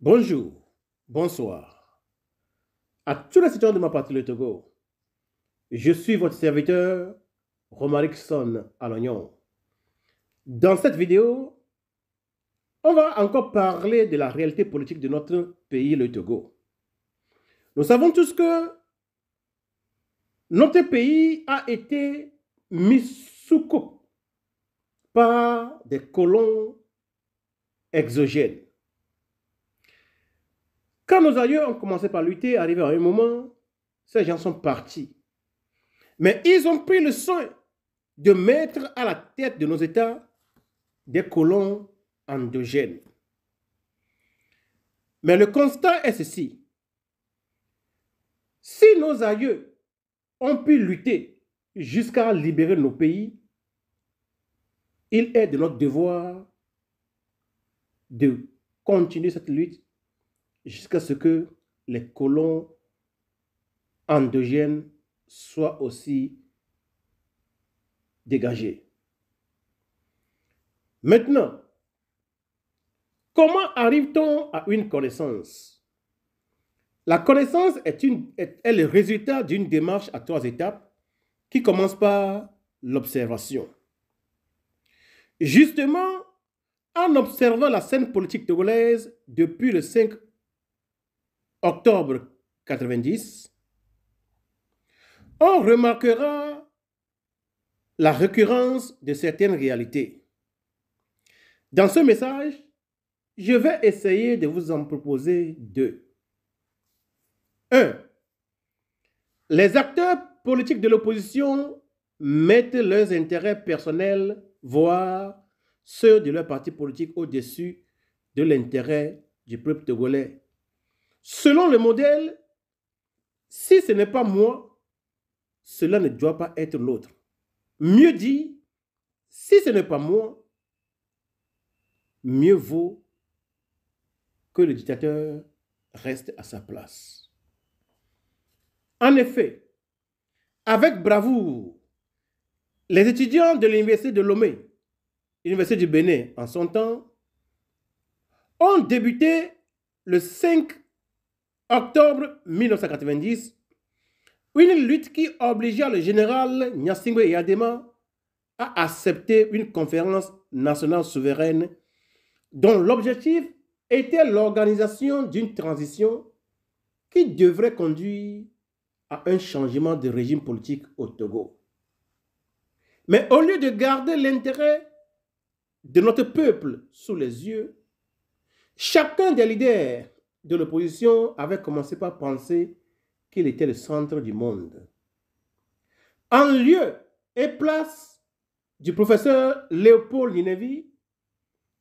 Bonjour, bonsoir à tous les citoyens de ma patrie, le Togo. Je suis votre serviteur, Romaric Son Alognon. Dans cette vidéo, on va encore parler de la réalité politique de notre pays, le Togo. Nous savons tous que notre pays a été mis sous coupe par des colons exogènes. Quand nos aïeux ont commencé par lutter, arrivé à un moment, ces gens sont partis. Mais ils ont pris le soin de mettre à la tête de nos États des colons endogènes. Mais le constat est ceci. Si nos aïeux ont pu lutter jusqu'à libérer nos pays, il est de notre devoir de continuer cette lutte jusqu'à ce que les colons endogènes soient aussi dégagés. Maintenant, comment arrive-t-on à une connaissance? La connaissance est le résultat d'une démarche à 3 étapes qui commence par l'observation. Justement, en observant la scène politique togolaise depuis le 5 octobre 90, on remarquera la récurrence de certaines réalités. Dans ce message, je vais essayer de vous en proposer 2. 1. Les acteurs politiques de l'opposition mettent leurs intérêts personnels, voire ceux de leur parti politique, au-dessus de l'intérêt du peuple togolais. Selon le modèle, si ce n'est pas moi, cela ne doit pas être l'autre. Mieux dit, si ce n'est pas moi, mieux vaut que le dictateur reste à sa place. En effet, avec bravoure, les étudiants de l'université de Lomé, l'université du Bénin en son temps, ont débuté le 5 octobre 1990 une lutte qui obligea le général Gnassingbé Eyadema à accepter une conférence nationale souveraine dont l'objectif était l'organisation d'une transition qui devrait conduire à un changement de régime politique au Togo. Mais au lieu de garder l'intérêt de notre peuple sous les yeux, chacun des leaders de l'opposition avait commencé par penser qu'il était le centre du monde. En lieu et place du professeur Léopold Ninevi,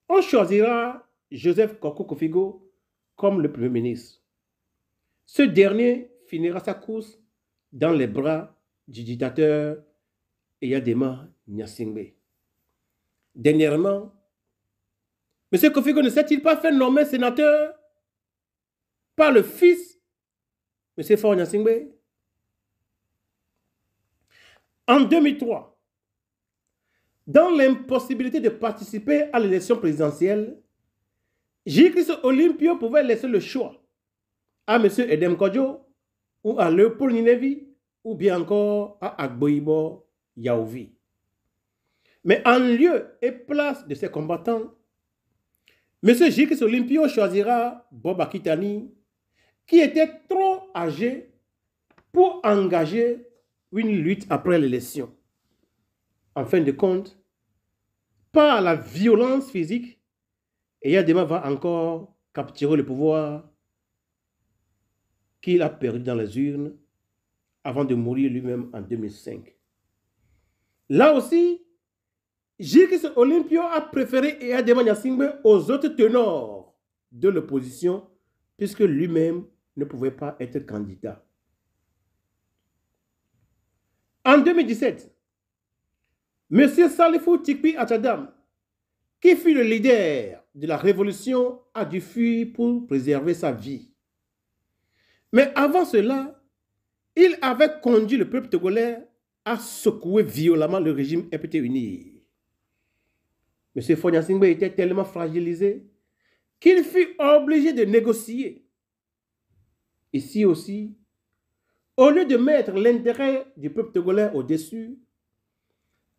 on choisira Joseph Koko Kofigo comme le Premier ministre. Ce dernier finira sa course dans les bras du dictateur Eyadema Gnassingbé. Dernièrement, M. Kofigo ne s'est-il pas fait nommer sénateur par le fils de M. Faure Gnassingbé? En 2003, dans l'impossibilité de participer à l'élection présidentielle, J.Christ Olympio pouvait laisser le choix à M. Edem Kodjo ou à Léopold Ninevi ou bien encore à Agboibo Yaouvi. Mais en lieu et place de ces combattants, M. J.Christ Olympio choisira Bob Akitani, qui était trop âgé pour engager une lutte après l'élection. En fin de compte, par la violence physique, Eyadema va encore capturer le pouvoir qu'il a perdu dans les urnes avant de mourir lui-même en 2005. Là aussi, J.Christ Olympio a préféré Eyadema Gnassingbé aux autres ténors de l'opposition puisque lui-même ne pouvait pas être candidat. En 2017, M. Salifou Tikpi Atchadam, qui fut le leader de la révolution, a dû fuir pour préserver sa vie. Mais avant cela, il avait conduit le peuple togolais à secouer violemment le régime MPT uni. M. Faure Gnassingbé était tellement fragilisé qu'il fut obligé de négocier. Ici aussi, au lieu de mettre l'intérêt du peuple togolais au-dessus,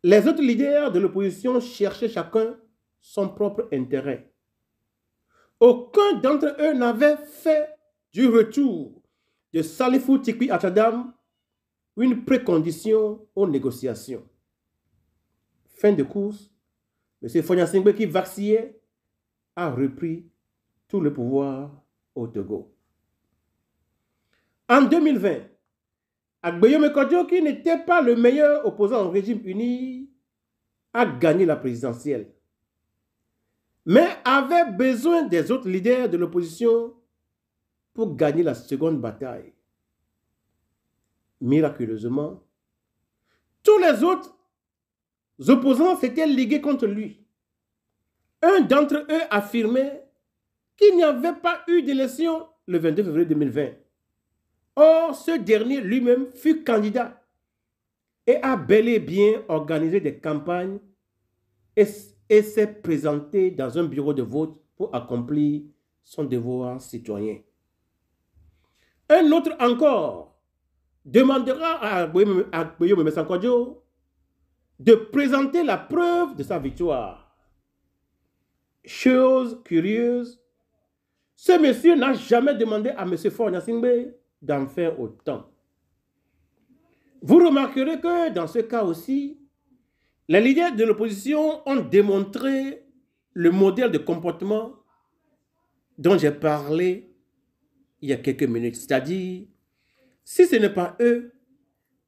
les autres leaders de l'opposition cherchaient chacun son propre intérêt. Aucun d'entre eux n'avait fait du retour de Salifou Tikwi Atadam une précondition aux négociations. Fin de course, M. Fogna Singbe, qui vacillait, a repris tout le pouvoir au Togo. En 2020, Agbeyo Kodjo, qui n'était pas le meilleur opposant au régime uni, a gagné la présidentielle, mais avait besoin des autres leaders de l'opposition pour gagner la seconde bataille. Miraculeusement, tous les autres opposants s'étaient ligués contre lui. Un d'entre eux affirmait qu'il n'y avait pas eu d'élection le 22 février 2020. Or, ce dernier lui-même fut candidat et a bel et bien organisé des campagnes et s'est présenté dans un bureau de vote pour accomplir son devoir citoyen. Un autre encore demandera à Agbeyo Memesa Kodjo de présenter la preuve de sa victoire. Chose curieuse, ce monsieur n'a jamais demandé à M. Fogna Singbe d'en faire autant. Vous remarquerez que dans ce cas aussi, les leaders de l'opposition ont démontré le modèle de comportement dont j'ai parlé il y a quelques minutes. C'est-à-dire, si ce n'est pas eux,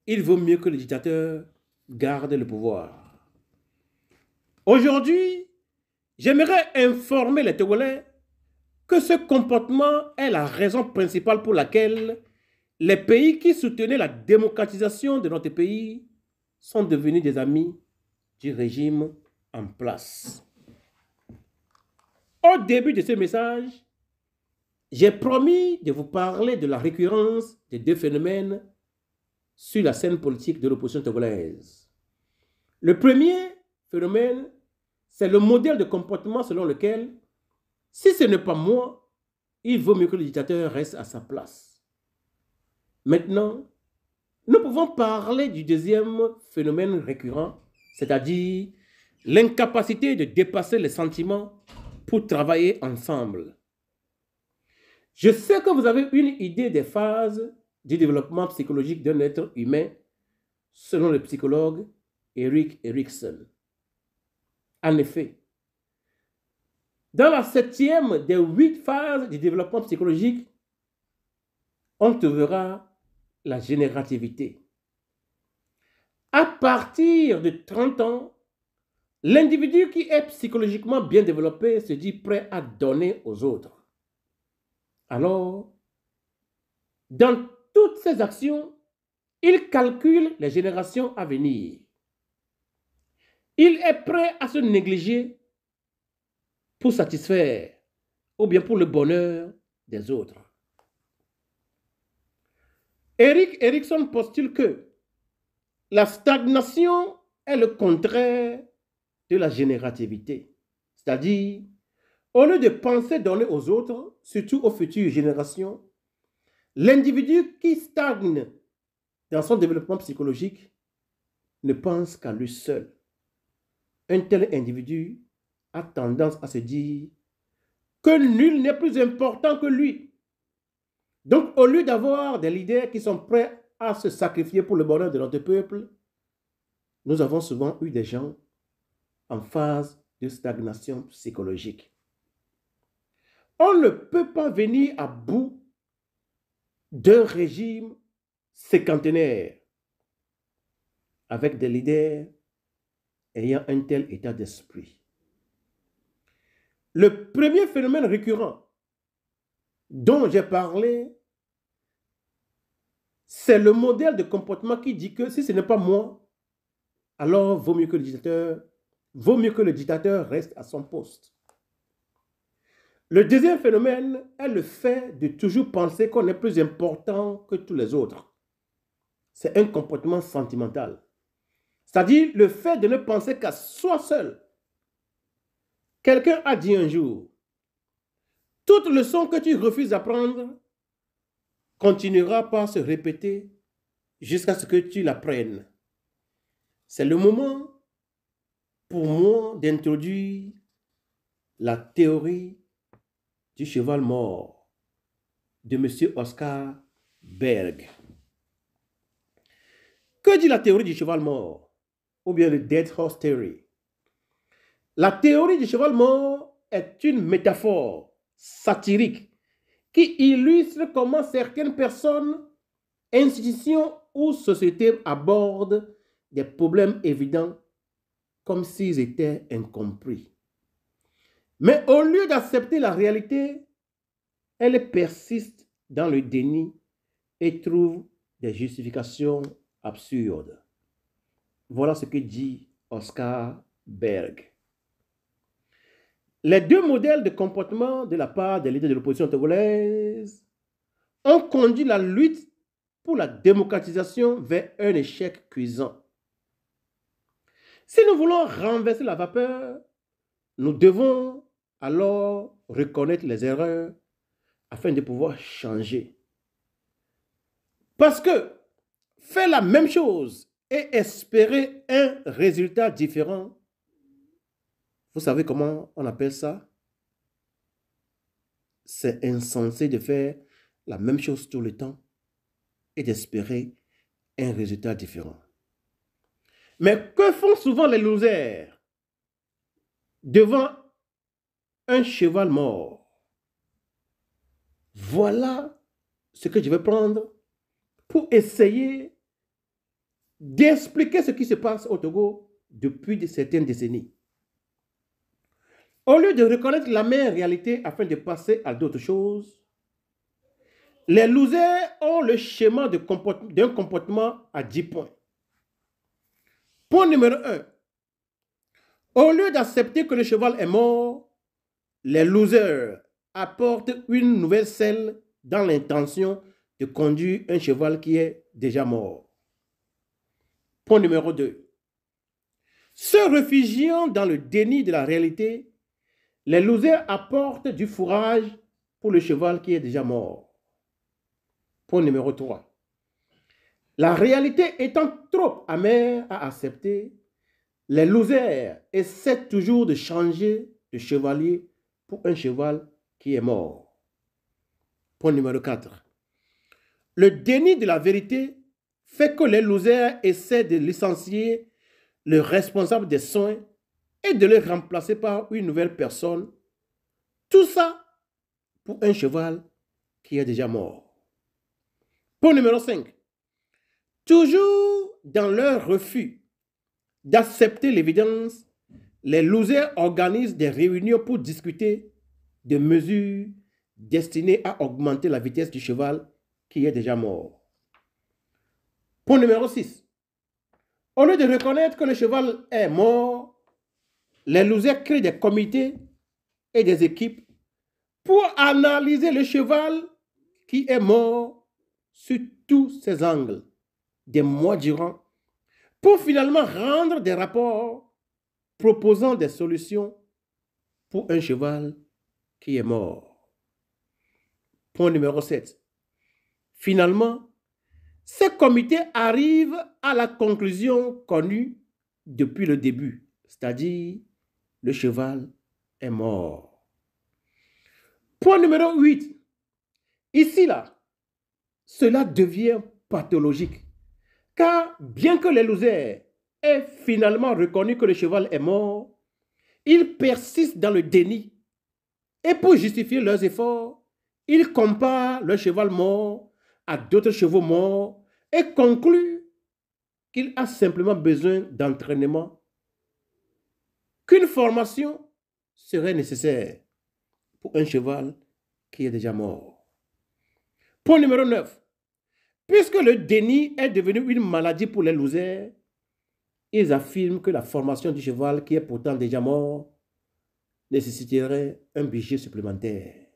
il vaut mieux que le dictateur garde le pouvoir. Aujourd'hui, j'aimerais informer les Togolais que ce comportement est la raison principale pour laquelle les pays qui soutenaient la démocratisation de notre pays sont devenus des amis du régime en place. Au début de ce message, j'ai promis de vous parler de la récurrence des deux phénomènes sur la scène politique de l'opposition togolaise. Le premier phénomène, c'est le modèle de comportement selon lequel, si ce n'est pas moi, il vaut mieux que le dictateur reste à sa place. Maintenant, nous pouvons parler du deuxième phénomène récurrent, c'est-à-dire l'incapacité de dépasser les sentiments pour travailler ensemble. Je sais que vous avez une idée des phases du développement psychologique d'un être humain, selon le psychologue Erik Erikson. En effet, dans la 7e des 8 phases du développement psychologique, on trouvera la générativité. À partir de 30 ans, l'individu qui est psychologiquement bien développé se dit prêt à donner aux autres. Alors, dans toutes ses actions, il calcule les générations à venir. Il est prêt à se négliger pour satisfaire ou bien pour le bonheur des autres. Erik Erikson postule que la stagnation est le contraire de la générativité. C'est-à-dire, au lieu de penser donner aux autres, surtout aux futures générations, l'individu qui stagne dans son développement psychologique ne pense qu'à lui seul. Un tel individu a tendance à se dire que nul n'est plus important que lui. Donc, au lieu d'avoir des leaders qui sont prêts à se sacrifier pour le bonheur de notre peuple, nous avons souvent eu des gens en phase de stagnation psychologique. On ne peut pas venir à bout d'un régime séquentenaire avec des leaders ayant un tel état d'esprit. Le premier phénomène récurrent dont j'ai parlé, c'est le modèle de comportement qui dit que si ce n'est pas moi, alors vaut mieux que le dictateur reste à son poste. Le deuxième phénomène est le fait de toujours penser qu'on est plus important que tous les autres. C'est un comportement sentimental. C'est-à-dire le fait de ne penser qu'à soi seul. Quelqu'un a dit un jour, toute leçon que tu refuses d'apprendre continuera par se répéter jusqu'à ce que tu l'apprennes. C'est le moment pour moi d'introduire la théorie du cheval mort de M. Oscar Berg. Que dit la théorie du cheval mort? Ou bien le Dead Horse Theory? La théorie du cheval mort est une métaphore satirique qui illustre comment certaines personnes, institutions ou sociétés abordent des problèmes évidents comme s'ils étaient incompris. Mais au lieu d'accepter la réalité, elles persistent dans le déni et trouvent des justifications absurdes. Voilà ce que dit Oscar Berg. Les deux modèles de comportement de la part des leaders de l'opposition togolaise ont conduit la lutte pour la démocratisation vers un échec cuisant. Si nous voulons renverser la vapeur, nous devons alors reconnaître les erreurs afin de pouvoir changer. Parce que faire la même chose et espérer un résultat différent, vous savez comment on appelle ça? C'est insensé de faire la même chose tout le temps et d'espérer un résultat différent. Mais que font souvent les losers devant un cheval mort? Voilà ce que je vais prendre pour essayer d'expliquer ce qui se passe au Togo depuis certaines décennies. Au lieu de reconnaître la même réalité afin de passer à d'autres choses, les losers ont le schéma d'un comportement à 10 points. Point numéro 1. Au lieu d'accepter que le cheval est mort, les losers apportent une nouvelle selle dans l'intention de conduire un cheval qui est déjà mort. Point numéro 2. Se réfugiant dans le déni de la réalité, les losers apportent du fourrage pour le cheval qui est déjà mort. Point numéro 3. La réalité étant trop amère à accepter, les losers essaient toujours de changer de chevalier pour un cheval qui est mort. Point numéro 4. Le déni de la vérité fait que les losers essaient de licencier le responsable des soins et de le remplacer par une nouvelle personne. Tout ça pour un cheval qui est déjà mort. Point numéro 5. Toujours dans leur refus d'accepter l'évidence, les losers organisent des réunions pour discuter de mesures destinées à augmenter la vitesse du cheval qui est déjà mort. Point numéro 6. Au lieu de reconnaître que le cheval est mort, les losers créent des comités et des équipes pour analyser le cheval qui est mort sur tous ses angles, des mois durant, pour finalement rendre des rapports proposant des solutions pour un cheval qui est mort. Point numéro 7. Finalement, ces comités arrivent à la conclusion connue depuis le début, c'est-à-dire le cheval est mort. Point numéro 8. Ici, là, cela devient pathologique. Car bien que les losers aient finalement reconnu que le cheval est mort, ils persistent dans le déni. Et pour justifier leurs efforts, ils comparent le cheval mort à d'autres chevaux morts et concluent qu'il a simplement besoin d'entraînement, qu'une formation serait nécessaire pour un cheval qui est déjà mort. Point numéro 9. Puisque le déni est devenu une maladie pour les losers, ils affirment que la formation du cheval qui est pourtant déjà mort nécessiterait un budget supplémentaire.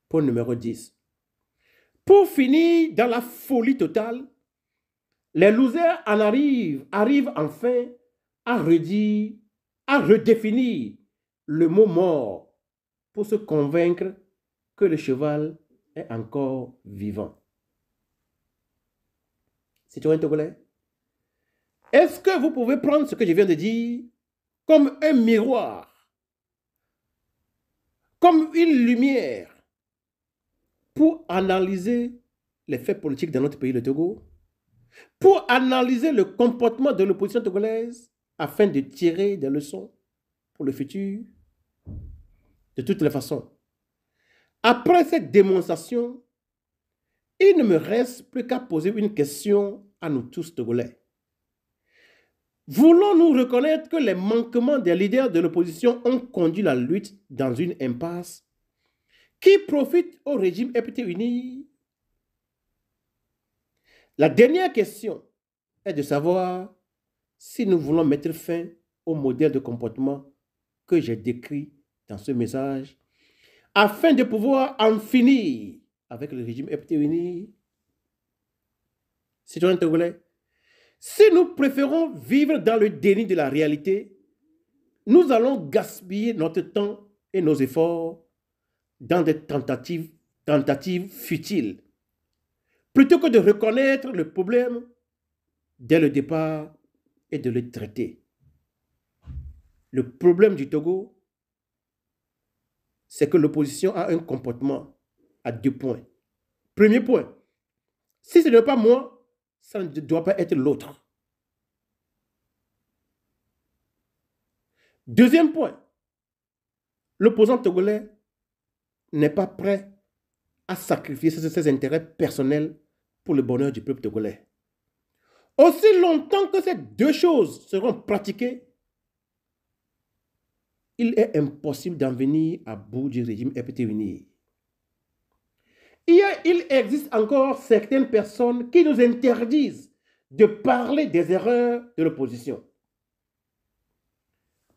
Point numéro 10. Pour finir dans la folie totale, les losers arrivent enfin à redéfinir le mot mort pour se convaincre que le cheval est encore vivant. Citoyen togolais, est-ce que vous pouvez prendre ce que je viens de dire comme un miroir, comme une lumière pour analyser les faits politiques dans notre pays, le Togo, pour analyser le comportement de l'opposition togolaise afin de tirer des leçons pour le futur? De toutes les façons, après cette démonstration, il ne me reste plus qu'à poser une question à nous tous Togolais. Voulons-nous reconnaître que les manquements des leaders de l'opposition ont conduit la lutte dans une impasse qui profite au régime EPT uni? La dernière question est de savoir si nous voulons mettre fin au modèle de comportement que j'ai décrit dans ce message afin de pouvoir en finir avec le régime EPT uni. Citoyens togolais, si nous préférons vivre dans le déni de la réalité, nous allons gaspiller notre temps et nos efforts dans des tentatives futiles, plutôt que de reconnaître le problème dès le départ et de le traiter. Le problème du Togo, c'est que l'opposition a un comportement à 2 points. Premier point, si ce n'est pas moi, ça ne doit pas être l'autre. Deuxième point, l'opposant togolais n'est pas prêt à sacrifier ses intérêts personnels pour le bonheur du peuple togolais. Aussi longtemps que ces deux choses seront pratiquées, il est impossible d'en venir à bout du régime EPT uni. Il existe encore certaines personnes qui nous interdisent de parler des erreurs de l'opposition.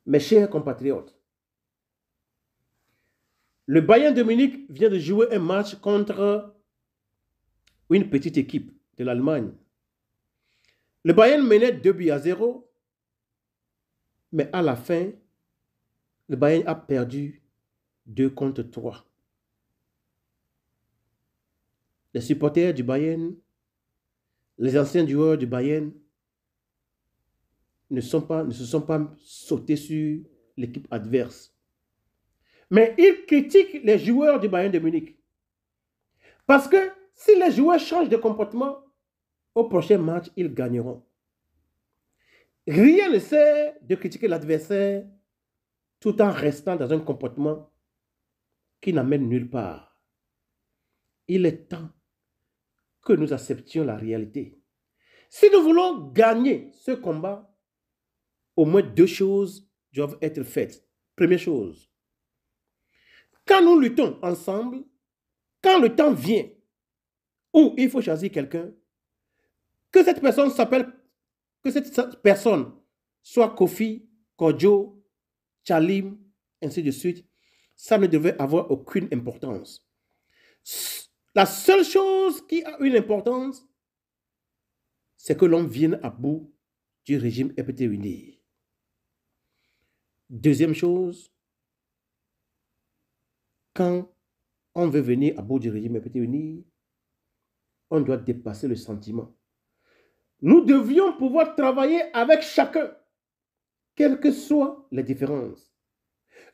Mes chers compatriotes, le Bayern de Munich vient de jouer un match contre une petite équipe de l'Allemagne. Le Bayern menait 2-0, mais à la fin, le Bayern a perdu 2-3. Les supporters du Bayern, les anciens joueurs du Bayern ne se sont pas sautés sur l'équipe adverse. Mais ils critiquent les joueurs du Bayern de Munich. Parce que si les joueurs changent de comportement, au prochain match, ils gagneront. Rien ne sert de critiquer l'adversaire tout en restant dans un comportement qui n'amène nulle part. Il est temps que nous acceptions la réalité. Si nous voulons gagner ce combat, au moins 2 choses doivent être faites. Première chose, quand nous luttons ensemble, quand le temps vient où il faut choisir quelqu'un, que cette personne soit Kofi, Kodjo, Chalim, ainsi de suite, ça ne devait avoir aucune importance. La seule chose qui a une importance, c'est que l'on vienne à bout du régime EPT uni. Deuxième chose, quand on veut venir à bout du régime EPT uni, on doit dépasser le sentiment. Nous devions pouvoir travailler avec chacun, quelles que soient les différences.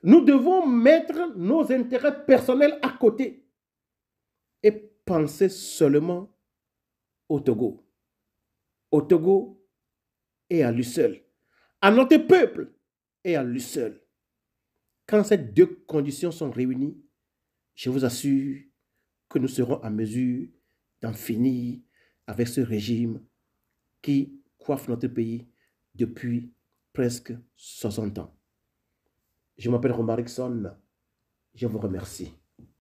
Nous devons mettre nos intérêts personnels à côté et penser seulement au Togo. Au Togo et à lui seul. À notre peuple et à lui seul. Quand ces 2 conditions sont réunies, je vous assure que nous serons en mesure d'en finir avec ce régime qui coiffe notre pays depuis presque 60 ans. Je m'appelle Romarickson. Je vous remercie.